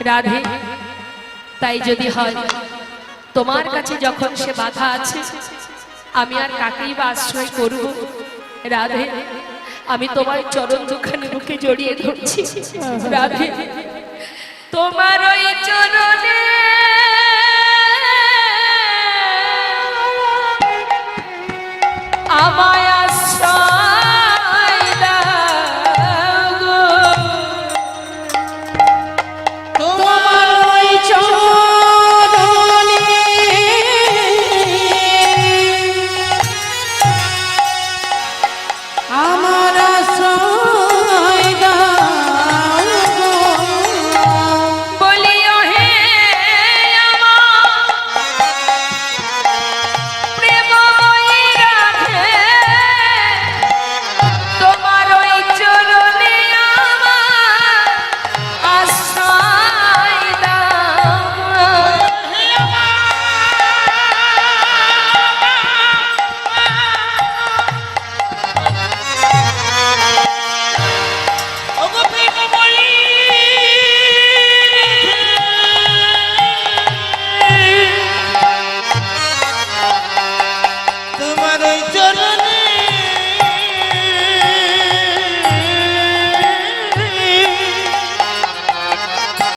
রাধে, তাই যদি হয় তোমার কাছে যখন সে বাধা আছে, আমি আর কাকেই বা আশ্রয় করব? রাধে, আমি তোমার চরণ দুখানে বুকে জড়িয়ে ধরছি। রাধে, তোমার ওই চরণে